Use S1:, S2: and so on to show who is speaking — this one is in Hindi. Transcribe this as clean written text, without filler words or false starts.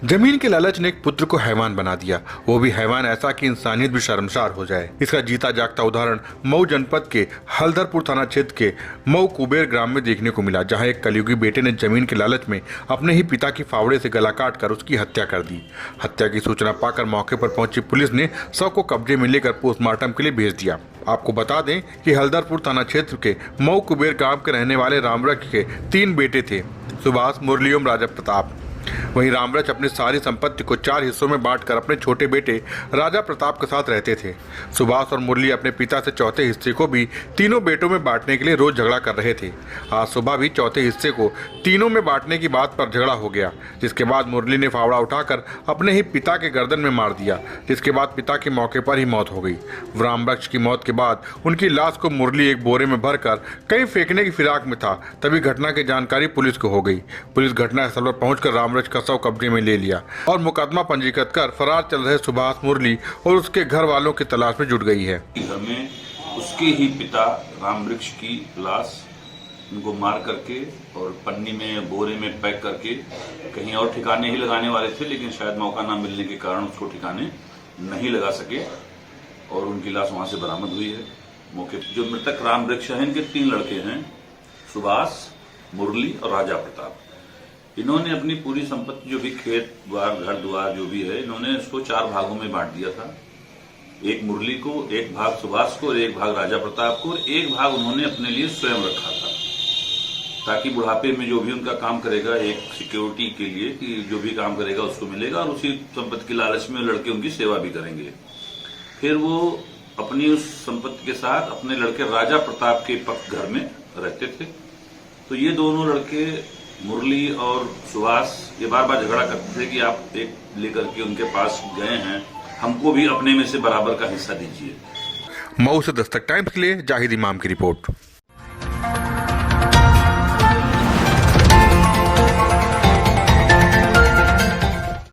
S1: जमीन के लालच ने एक पुत्र को हैवान बना दिया, वो भी हैवान ऐसा कि इंसानियत भी शर्मसार हो जाए। इसका जीता जागता उदाहरण मऊ जनपद के हल्दरपुर थाना क्षेत्र के मऊ कुबेर ग्राम में देखने को मिला, जहां एक कलयुगी बेटे ने जमीन के लालच में अपने ही पिता की फावड़े से गला काट कर उसकी हत्या कर दी। हत्या की सूचना पाकर मौके पर पहुंची पुलिस ने शव को कब्जे में लेकर पोस्टमार्टम के लिए भेज दिया। आपको बता दें कि हल्दरपुर थाना क्षेत्र के मऊ कुबेर गांव के रहने वाले रामवृक्ष के 3 बेटे थे, सुभाष, मुरली एवं राजा प्रताप। वहीं रामवृक्ष अपनी सारी संपत्ति को 4 हिस्सों में बांटकर अपने छोटे बेटे राजा प्रताप के साथ रहते थे। सुभाष और मुरली अपने पिता से चौथे हिस्से को भी तीनों बेटों में बांटने के लिए रोज झगड़ा कर रहे थे। आज सुबह भी चौथे हिस्से को तीनों में बांटने की बात पर झगड़ा हो गया, जिसके बाद मुरली ने फावड़ा उठाकर अपने ही पिता के गर्दन में मार दिया, जिसके बाद पिता की मौके पर ही मौत हो गई। रामवृक्ष की मौत के बाद उनकी लाश को मुरली एक बोरे में भरकर कहीं फेंकने की फिराक में था, तभी घटना की जानकारी पुलिस को हो गई। पुलिस घटनास्थल पर पहुंचकर रामवृक्ष का शव कब्जे में ले लिया और मुकदमा पंजीकृत कर फरार चल रहे सुभाष, मुरली और उसके घर वालों की तलाश में जुट गई है।
S2: घर में उसके ही पिता रामवृक्ष की लाश उनको मार करके और पन्नी में बोरे में पैक करके कहीं और ठिकाने ही लगाने वाले थे, लेकिन शायद मौका ना मिलने के कारण उसको ठिकाने नहीं लगा सके और उनकी लाश वहां से बरामद हुई है। मौके जो मृतक रामवृक्ष हैं, इनके 3 लड़के हैं, सुभाष, मुरली और राजा प्रताप। इन्होंने अपनी पूरी संपत्ति जो भी खेत द्वार घर द्वार जो भी है, इन्होंने इसको 4 भागों में बांट दिया था। एक मुरली को, एक भाग सुभाष को, एक भाग राजा प्रताप को और एक भाग उन्होंने अपने लिए स्वयं रखा था, ताकि बुढ़ापे में जो भी उनका काम करेगा एक सिक्योरिटी के लिए कि जो भी काम करेगा उसको मिलेगा और उसी संपत्ति की लालच में लड़के उनकी सेवा भी करेंगे। फिर वो अपनी उस संपत्ति के साथ अपने लड़के राजा प्रताप के पक्ष घर में रहते थे। तो ये दोनों लड़के मुरली और सुभाष ये बार बार झगड़ा करते थे कि आप एक लेकर के उनके पास गए हैं, हमको भी अपने में से बराबर का हिस्सा दीजिए।
S1: मऊ से दस्तक टाइम्स के लिए जाहिद इमाम की रिपोर्ट।